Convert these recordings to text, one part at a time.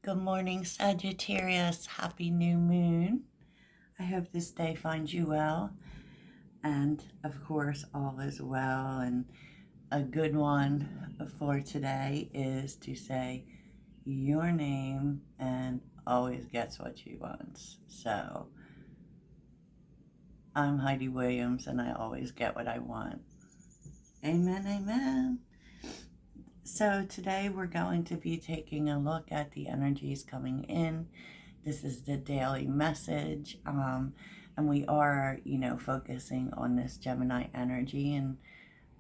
Good morning, Sagittarius. Happy new moon. I hope this day finds you well. And of course, all is well. And a good one for today is to say your name and always gets what she wants. So I'm Heidi Williams and I always get what I want. Amen, amen. So today we're going to be taking a look at the energies coming in. This is the daily message, and we are, focusing on this Gemini energy. And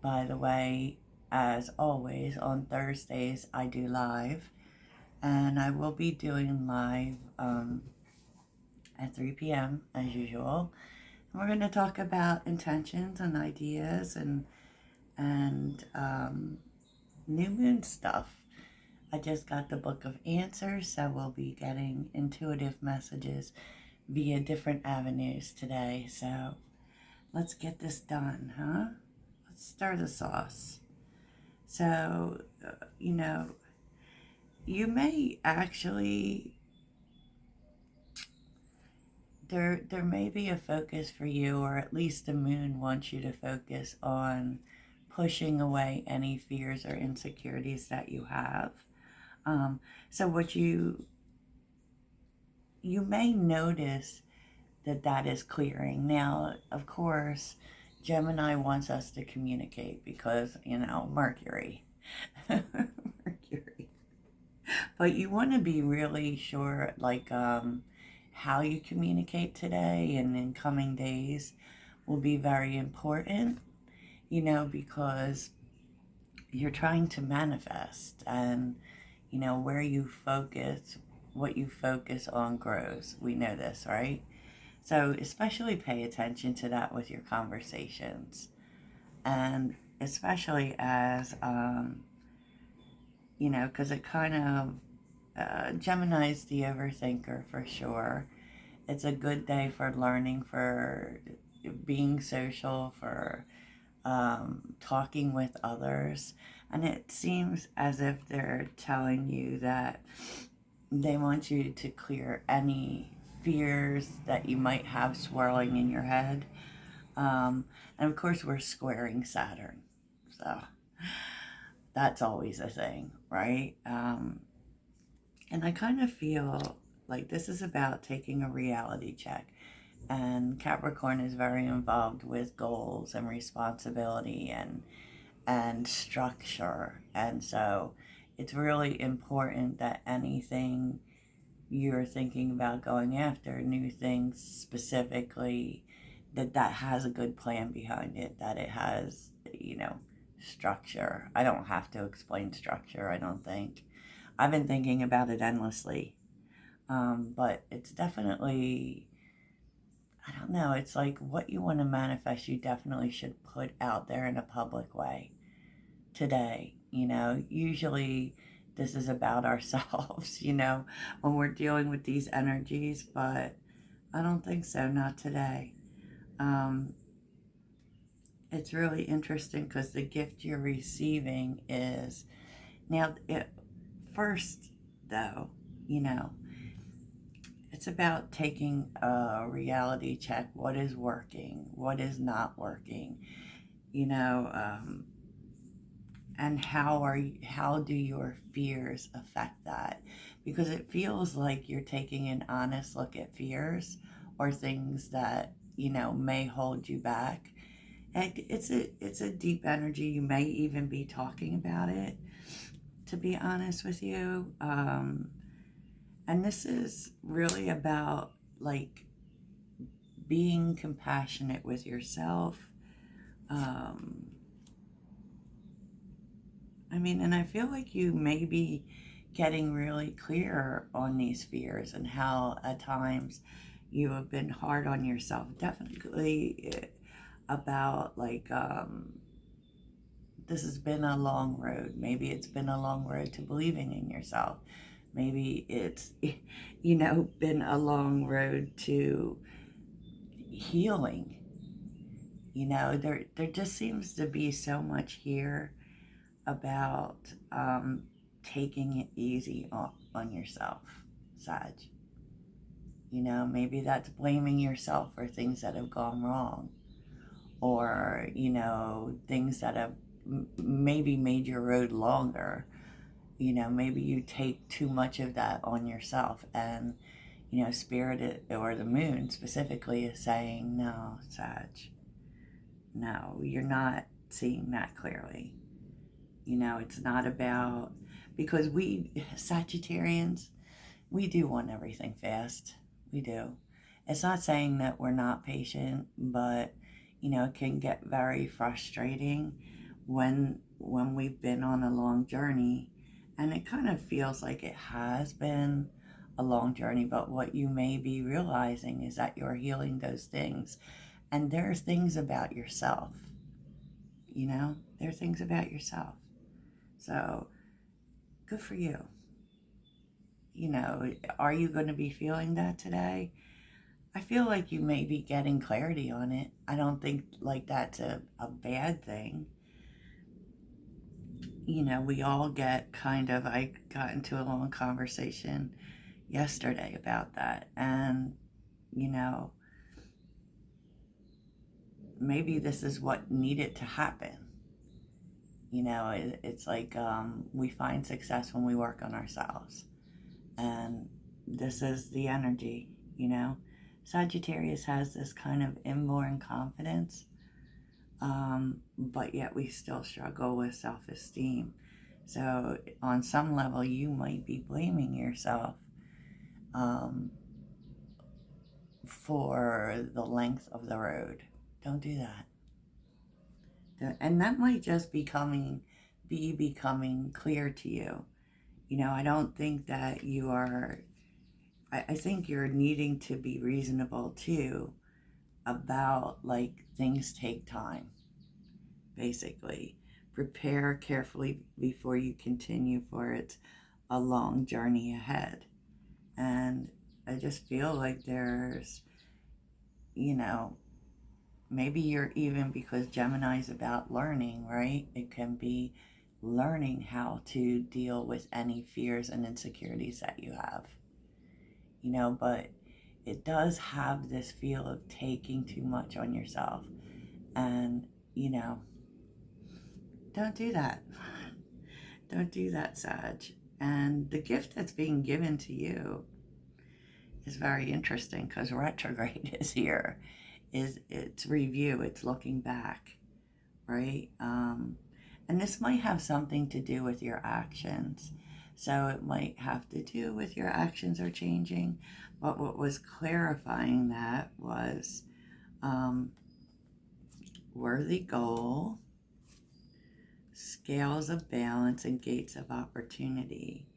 by the way, as always, on Thursdays I do live, and I will be doing live at 3 p.m. as usual. And we're going to talk about intentions and ideas and new moon stuff. I just got the book of answers, so we'll be getting intuitive messages via different avenues today. So let's get this done, huh? Let's stir the sauce. So, you may actually, there may be a focus for you, or at least the moon wants you to focus on pushing away any fears or insecurities that you have. So what you may notice that is clearing. Now, of course, Gemini wants us to communicate because, Mercury. Mercury. But you want to be really sure, how you communicate today and in coming days will be very important, because you're trying to manifest, and where you focus, what you focus on grows. We know this, right? So especially pay attention to that with your conversations, and especially as because it kind of Gemini's the overthinker for sure. It's a good day for learning, for being social, for talking with others. And it seems as if they're telling you that they want you to clear any fears that you might have swirling in your head. And of course, we're squaring Saturn. So that's always a thing, right? And I kind of feel like this is about taking a reality check. And Capricorn is very involved with goals and responsibility and structure. And so it's really important that anything you're thinking about going after, new things specifically, that has a good plan behind it, that it has, structure. I don't have to explain structure, I don't think. I've been thinking about it endlessly. But it's definitely, I don't know, it's like what you want to manifest, you definitely should put out there in a public way today. Usually this is about ourselves, when we're dealing with these energies, but I don't think so, not today. It's really interesting because the gift you're receiving is, first though, it's about taking a reality check. What is working? What is not working? And how do your fears affect that? Because it feels like you're taking an honest look at fears or things that may hold you back. And it's a deep energy. You may even be talking about it, to be honest with you. And this is really about being compassionate with yourself. And I feel like you may be getting really clear on these fears and how at times you have been hard on yourself. Definitely about this has been a long road. Maybe it's been a long road to believing in yourself. Maybe it's, been a long road to healing. There just seems to be so much here about taking it easy on yourself, Sag. You know, maybe that's blaming yourself for things that have gone wrong, or, you know, things that have maybe made your road longer. You know, maybe you take too much of that on yourself, and, you know, Spirit or the moon specifically is saying, no, Sag, no, you're not seeing that clearly. You know, it's not about, because we, Sagittarians, we do want everything fast. We do. It's not saying that we're not patient, but, you know, it can get very frustrating when we've been on a long journey, and it kind of feels like it has been a long journey, but what you may be realizing is that you're healing those things, and there's things about yourself, you know, there are things about yourself. So good for you. You know, are you going to be feeling that today? I feel like you may be getting clarity on it. I don't think like that's a bad thing. You know, we all get kind of, I got into a long conversation yesterday about that. And, you know, maybe this is what needed to happen. You know, it's like we find success when we work on ourselves. And this is the energy, you know. Sagittarius has this kind of inborn confidence, but yet we still struggle with self-esteem. So on some level, you might be blaming yourself for the length of the road. Don't do that. And that might just be becoming clear to you. You know, I don't think that you are, I think you're needing to be reasonable too about, like, things take time, basically. Prepare carefully before you continue, for it's a long journey ahead. And I just feel like there's, you know, maybe you're even, because Gemini's about learning, right? It can be learning how to deal with any fears and insecurities that you have, you know, but it does have this feel of taking too much on yourself. And, you know, don't do that. Don't do that, Sag. And the gift that's being given to you is very interesting, because retrograde is here. It's review, it's looking back, right? And this might have something to do with your actions. So it might have to do with your actions are changing. But what was clarifying that was worthy goal, scales of balance, and gates of opportunity.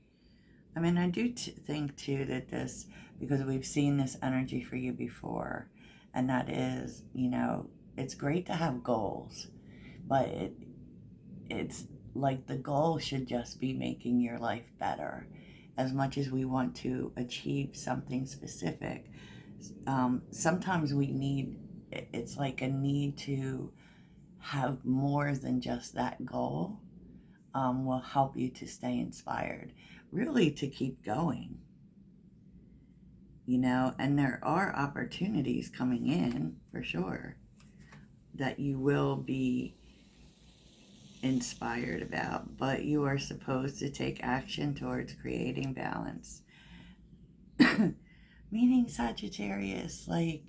I mean, I do think too that this, because we've seen this energy for you before, and that is, you know, it's great to have goals, but it's like the goal should just be making your life better. As much as we want to achieve something specific, sometimes we need, it's like a need to have more than just that goal. Will help you to stay inspired, really to keep going, you know. And there are opportunities coming in for sure that you will be inspired about, but you are supposed to take action towards creating balance. Meaning, Sagittarius, like,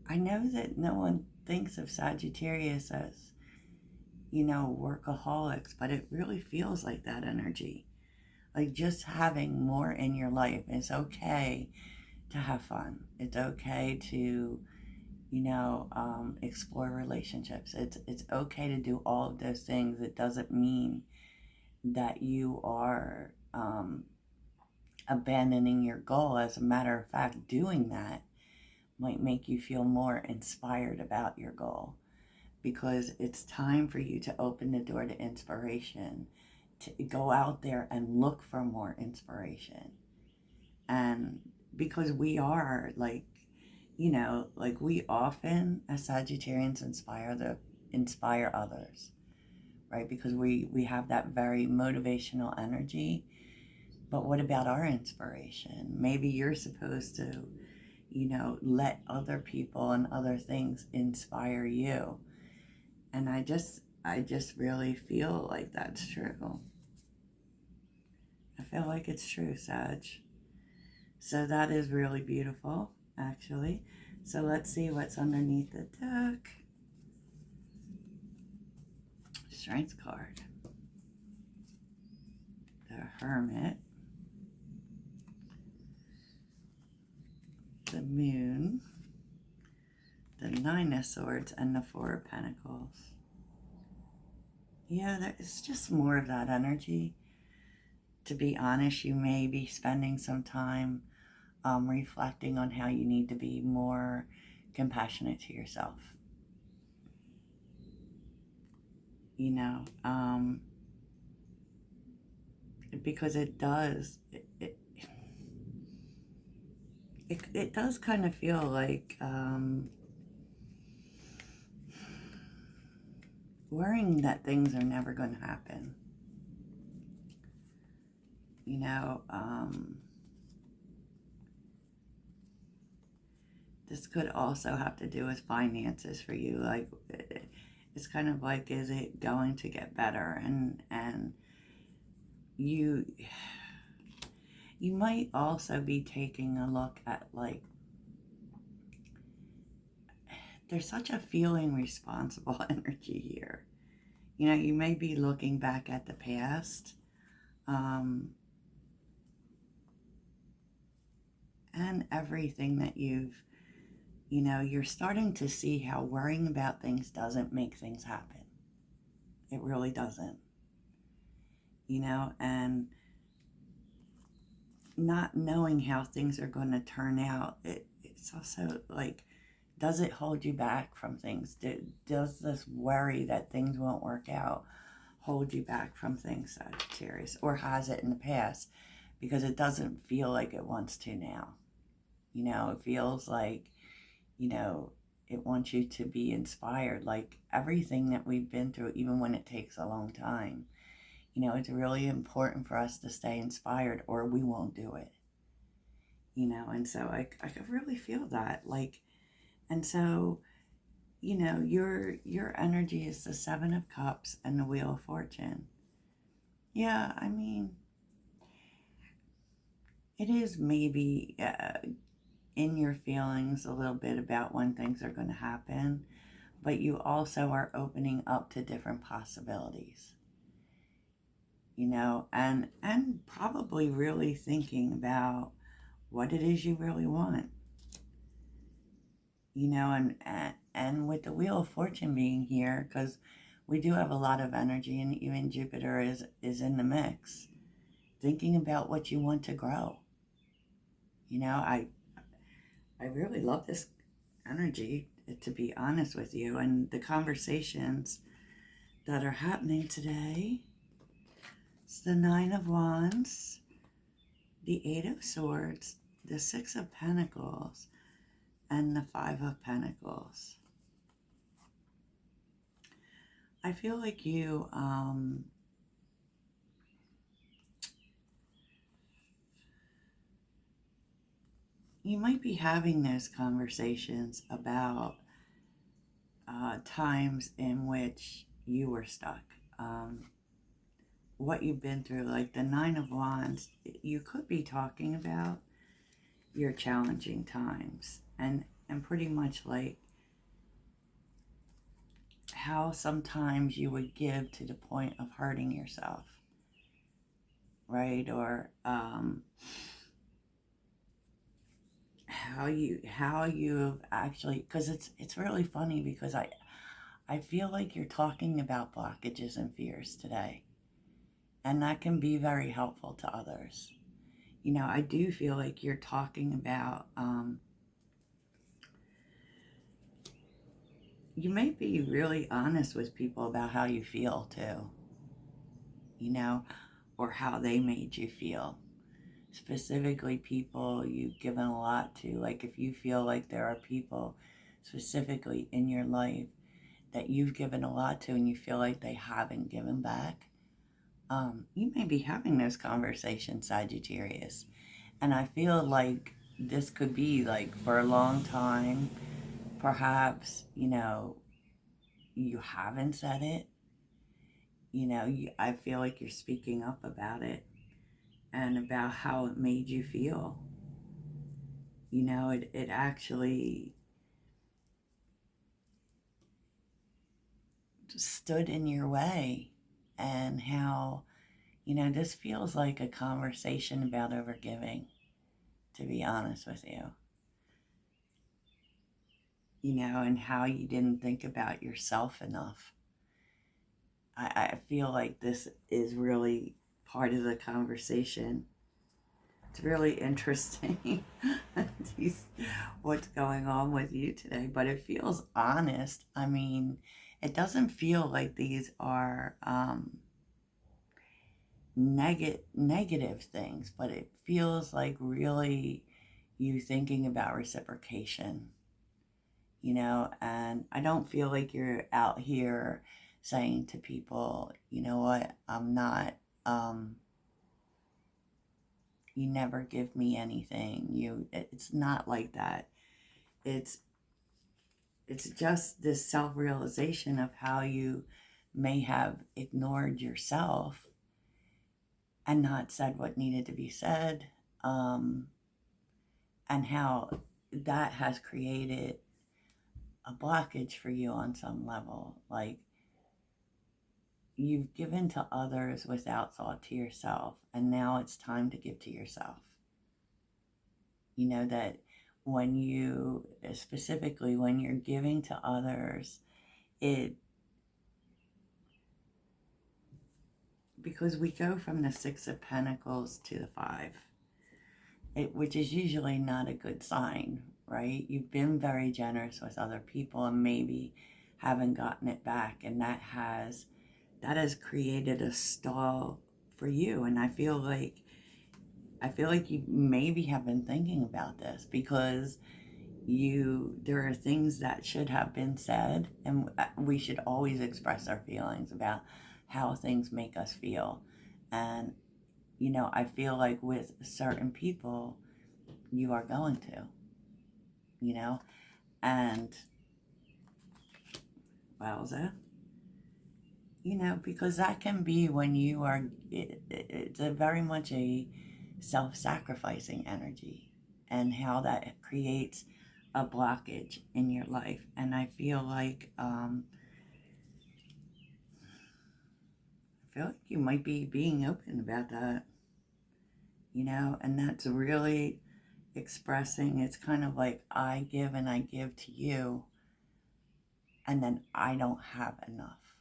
I know that no one thinks of Sagittarius as, you know, workaholics, but it really feels like that energy. Like, just having more in your life. It's okay to have fun. It's okay to, you know, explore relationships. It's okay to do all of those things. It doesn't mean that you are abandoning your goal. As a matter of fact, doing that might make you feel more inspired about your goal, because it's time for you to open the door to inspiration, to go out there and look for more inspiration. And because we are, like, you know, like, we often as Sagittarians inspire others, right? Because we have that very motivational energy. But what about our inspiration? Maybe you're supposed to, let other people and other things inspire you. And I just really feel like that's true. I feel like it's true, Sag. So that is really beautiful, actually. So let's see what's underneath the deck. Strength card. The Hermit. The Moon. The Nine of Swords and the Four of Pentacles. Yeah, it's just more of that energy. To be honest, you may be spending some time reflecting on how you need to be more compassionate to yourself. Because it does, it does kind of feel like worrying that things are never going to happen. This could also have to do with finances for you. Like, it's kind of like, is it going to get better? And you might also be taking a look at, like, there's such a feeling responsible energy here. You may be looking back at the past, and everything that you're starting to see how worrying about things doesn't make things happen. It really doesn't. And not knowing how things are going to turn out, it's also like, does it hold you back from things? Does this worry that things won't work out hold you back from things, Sagittarius? Or has it in the past? Because it doesn't feel like it wants to now. It feels like, it wants you to be inspired. Like, everything that we've been through, even when it takes a long time, it's really important for us to stay inspired, or we won't do it. And so I could really feel that. Like, and so, your energy is the Seven of Cups and the Wheel of Fortune. Yeah, I mean, it is maybe in your feelings a little bit about when things are going to happen, but you also are opening up to different possibilities. And probably really thinking about what it is you really want. And with the Wheel of Fortune being here, because we do have a lot of energy, and even Jupiter is in the mix, thinking about what you want to grow. I really love this energy, to be honest with you, and the conversations that are happening today. It's the Nine of Wands, the Eight of Swords, the Six of Pentacles, and the Five of Pentacles. I feel like you might be having those conversations about times in which you were stuck, what you've been through. Like the Nine of Wands, you could be talking about your challenging times, and pretty much like how sometimes you would give to the point of hurting yourself, right? Or how you've actually, because it's really funny, because I feel like you're talking about blockages and fears today, and that can be very helpful to others. I do feel like you're talking about you may be really honest with people about how you feel too, or how they made you feel. Specifically, people you've given a lot to. Like, if you feel like there are people specifically in your life that you've given a lot to and you feel like they haven't given back, you may be having those conversations, Sagittarius. And I feel like this could be like for a long time, perhaps, you haven't said it. I feel like you're speaking up about it and about how it made you feel. It actually stood in your way, and how, this feels like a conversation about overgiving, to be honest with you. And how you didn't think about yourself enough. I feel like this is really part of the conversation. It's really interesting what's going on with you today, but it feels honest. I mean, it doesn't feel like these are negative things, but it feels like really you thinking about reciprocation, and I don't feel like you're out here saying to people, you know what, I'm not, you never give me anything. It's not like that. It's just this self-realization of how you may have ignored yourself and not said what needed to be said, and how that has created a blockage for you on some level. Like, you've given to others without thought to yourself, and now it's time to give to yourself. That when you, specifically when you're giving to others, because we go from the Six of Pentacles to the Five, which is usually not a good sign, right? You've been very generous with other people and maybe haven't gotten it back, and that has created a stall for you. And I feel like you maybe have been thinking about this, because there are things that should have been said, and we should always express our feelings about how things make us feel. And I feel like with certain people you are going to, and wowza, because that can be when you are, it's a very much a self-sacrificing energy, and how that creates a blockage in your life. And I feel like you might be being open about that, and that's really expressing. It's kind of like, I give and I give to you, and then I don't have enough,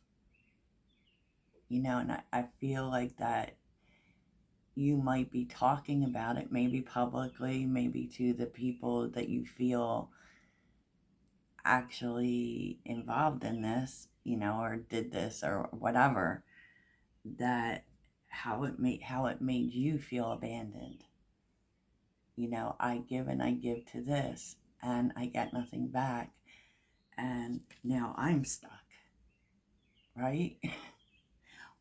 and I feel like that you might be talking about it, maybe publicly, maybe to the people that you feel actually involved in this, or did this or whatever, that how it made you feel abandoned. I give and I give to this, and I get nothing back, and now I'm stuck, right?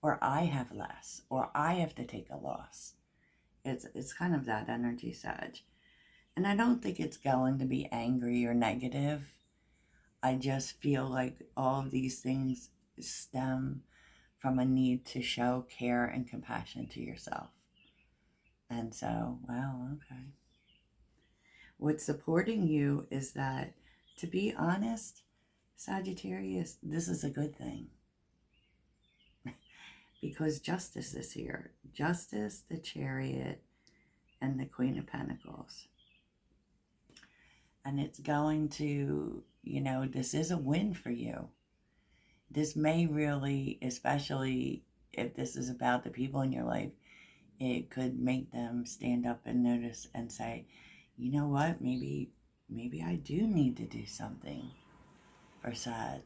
Or I have less, or I have to take a loss. It's kind of that energy, Sag. And I don't think it's going to be angry or negative. I just feel like all of these things stem from a need to show care and compassion to yourself. And so, well, okay. What's supporting you is that, to be honest, Sagittarius, this is a good thing. Because Justice is here. Justice, the Chariot, and the Queen of Pentacles. And it's going to, this is a win for you. This may really, especially if this is about the people in your life, it could make them stand up and notice and say, you know what, maybe I do need to do something for Sag.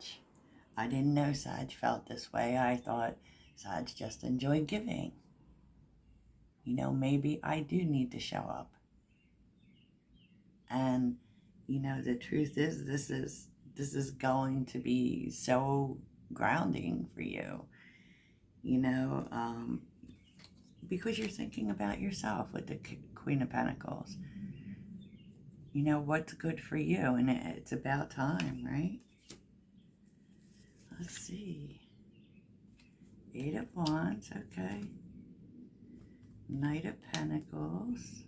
I didn't know Sag felt this way. I thought Sag just enjoyed giving. Maybe I do need to show up. And, the truth is, this is going to be so grounding for you, you know, because you're thinking about yourself with the Queen of Pentacles. You know, what's good for you, and it's about time, right? Let's see. 8 of Wands, okay. Knight of Pentacles.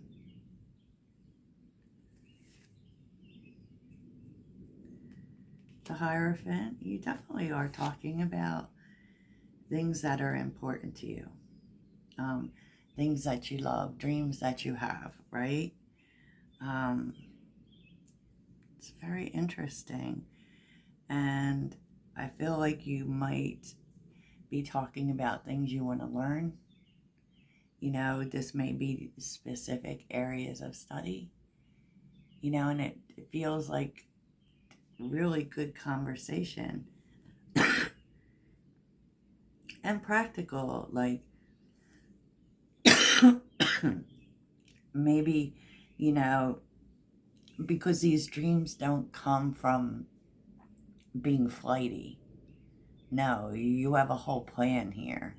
The Hierophant. You definitely are talking about things that are important to you. Things that you love, dreams that you have, right? It's very interesting. And I feel like you might be talking about things you want to learn. You know, this may be specific areas of study, you know, and it feels like really good conversation and practical, like maybe, you know, because these dreams don't come from being flighty. No, you have a whole plan here.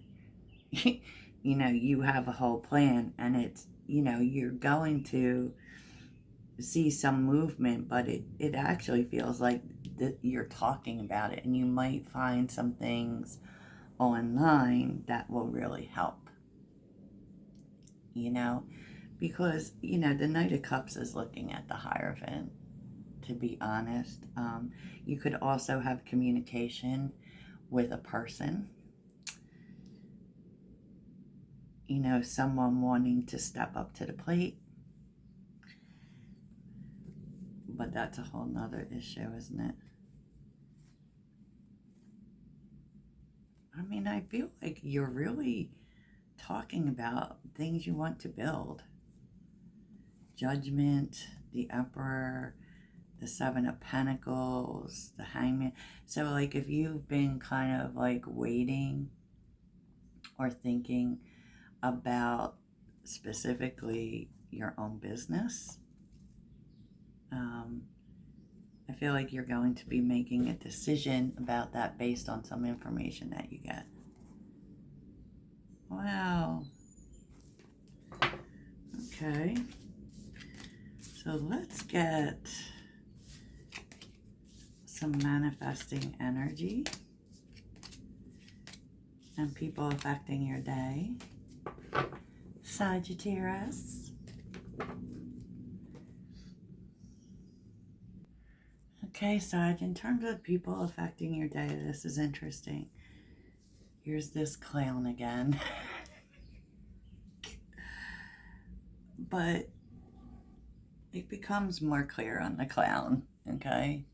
You know, you have a whole plan, and it's, you know, you're going to see some movement, but it actually feels like that you're talking about it, and you might find some things online that will really help, you know, because, you know, the Knight of Cups is looking at the Hierophant, to be honest. You could also have communication with a person, you know, someone wanting to step up to the plate. But that's a whole nother issue, isn't it? I mean, I feel like you're really talking about things you want to build. Judgment, the Emperor, the Seven of Pentacles, the Hangman. So, like, if you've been kind of like waiting or thinking about specifically your own business, I feel like you're going to be making a decision about that based on some information that you get. Wow. Okay. So let's get some manifesting energy and people affecting your day. Sagittarius. Okay, Sag, in terms of people affecting your day, this is interesting. Here's this clown again. But it becomes more clear on the clown, okay?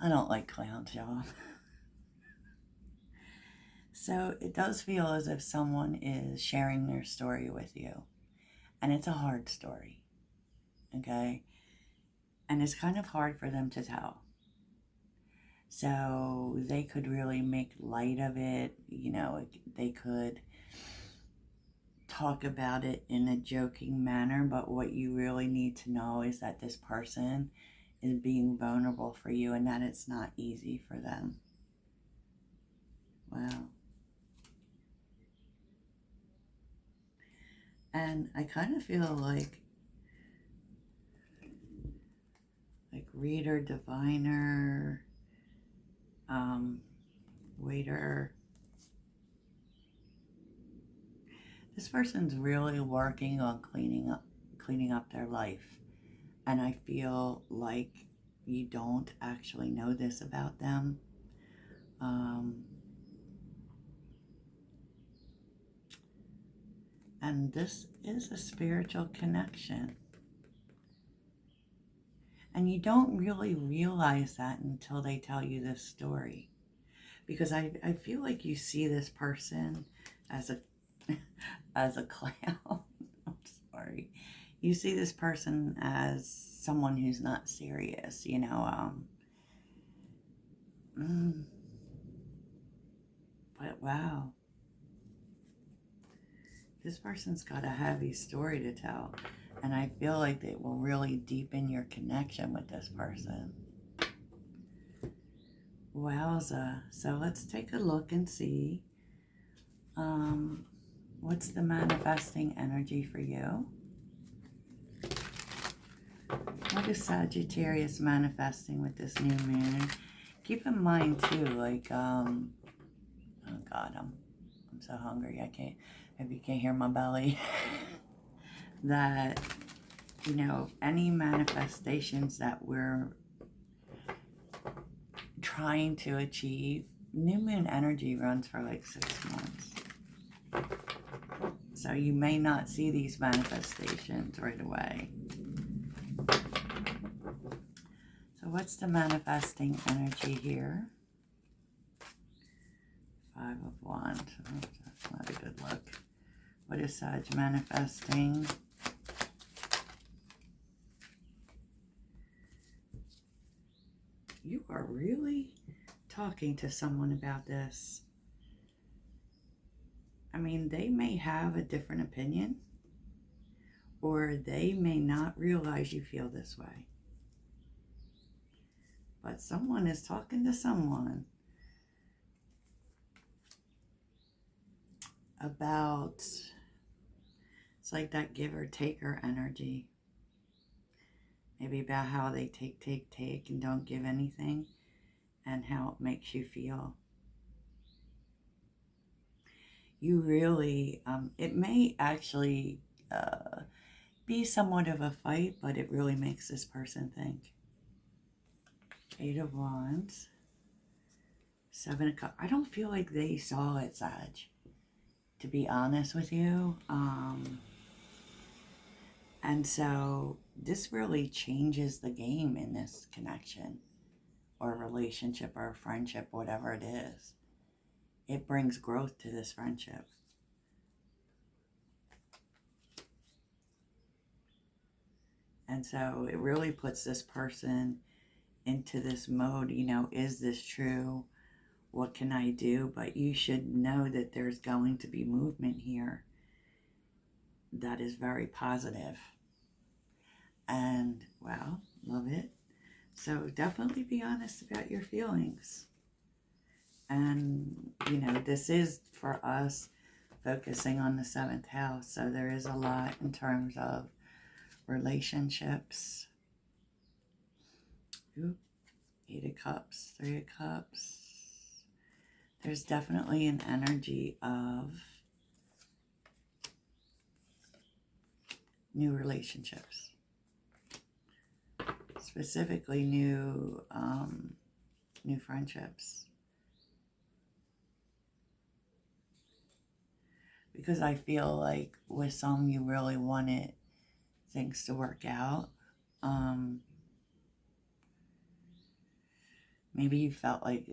I don't like clowns, y'all. So it does feel as if someone is sharing their story with you. And it's a hard story, okay? And it's kind of hard for them to tell. So they could really make light of it. You know, they could talk about it in a joking manner, but what you really need to know is that this person is being vulnerable for you, and that it's not easy for them. Wow. And I kind of feel like reader, diviner, waiter. This person's really working on cleaning up their life. And I feel like you don't actually know this about them. And this is a spiritual connection. And you don't really realize that until they tell you this story. Because I feel like you see this person as a as a clown. I'm sorry. You see this person as someone who's not serious, you know. But wow. This person's got a heavy story to tell. And I feel like it will really deepen your connection with this person. Wowza. So let's take a look and see what's the manifesting energy for you. What is Sagittarius manifesting with this new moon? Keep in mind too, like, oh God, I'm so hungry. I can't, maybe you can't hear my belly. That, you know, any manifestations that we're trying to achieve, new moon energy runs for like 6 months. So you may not see these manifestations right away. So what's the manifesting energy here? 5 of Wands. Oh, that's not a good look. What is Sag manifesting? You are really talking to someone about this. I mean, they may have a different opinion, or they may not realize you feel this way. But someone is talking to someone about, it's like that giver taker energy. Maybe about how they take and don't give anything, and how it makes you feel. You really, it may actually be somewhat of a fight, but it really makes this person think. 8 of Wands. 7 of Cups. I don't feel like they saw it, Sag, to be honest with you. And so this really changes the game in this connection or relationship or friendship, whatever it is. It brings growth to this friendship. And so it really puts this person into this mode, you know, is this true? What can I do? But you should know that there's going to be movement here that is very positive. And, well, love it. So definitely be honest about your feelings. And, you know, this is for us focusing on the 7th house. So there is a lot in terms of relationships. Ooh, 8 of Cups, 3 of Cups. There's definitely an energy of new relationships. Specifically new friendships. Because I feel like with some you really wanted things to work out. Maybe you felt like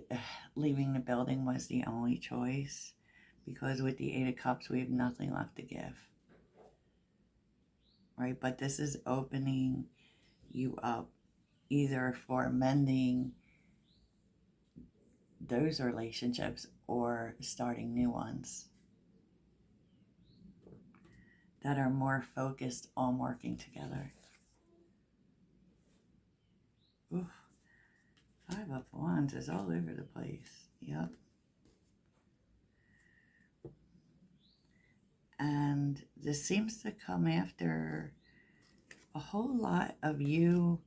leaving the building was the only choice, because with the 8 of Cups we have nothing left to give. Right? But this is opening you up either for mending those relationships or starting new ones that are more focused on working together. Oof. 5 of Wands is all over the place. Yep. And this seems to come after a whole lot of you.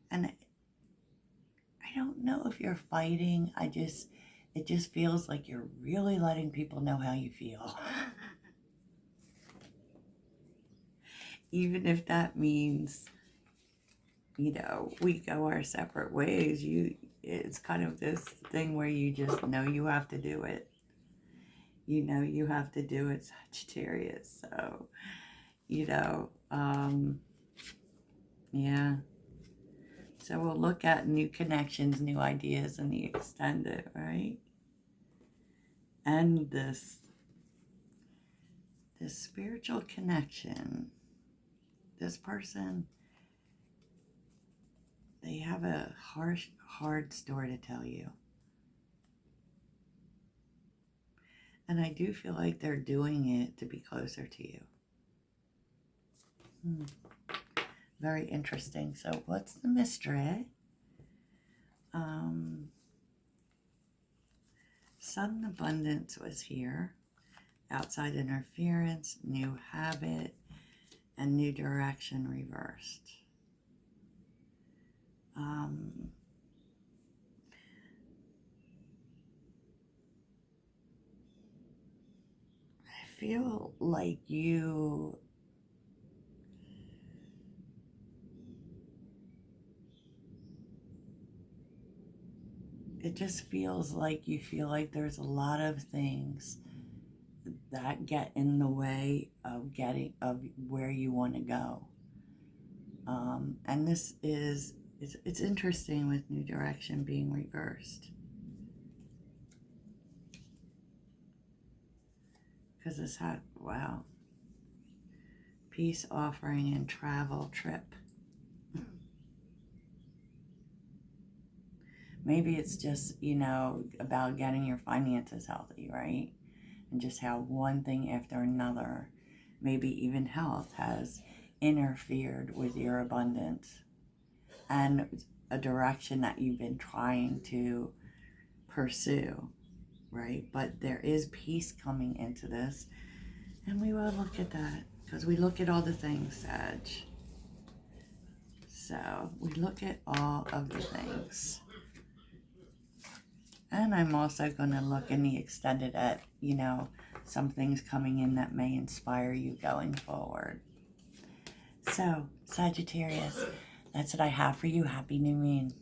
And I don't know if you're fighting. It just feels like you're really letting people know how you feel. Even if that means, you know, we go our separate ways. It's kind of this thing where you just know you have to do it. You know you have to do it, Sagittarius. So, you know, yeah. So we'll look at new connections, new ideas, and the extended, right? And this spiritual connection. This person, they have a hard story to tell you. And I do feel like they're doing it to be closer to you. Very interesting. So what's the mystery? sudden abundance was here. Outside interference, new habit, and new direction reversed. I feel like it just feels like you feel like there's a lot of things that get in the way of where you want to go. And this is, it's interesting with new direction being reversed. Because it's had, wow. Peace offering and travel trip. Maybe it's just, about getting your finances healthy, right? And just how one thing after another, maybe even health, has interfered with your abundance and a direction that you've been trying to pursue, right? But there is peace coming into this, and we will look at that because we look at all the things, Sag. So we look at all of the things. And I'm also going to look in the extended at, some things coming in that may inspire you going forward. So, Sagittarius, that's what I have for you. Happy New Moon.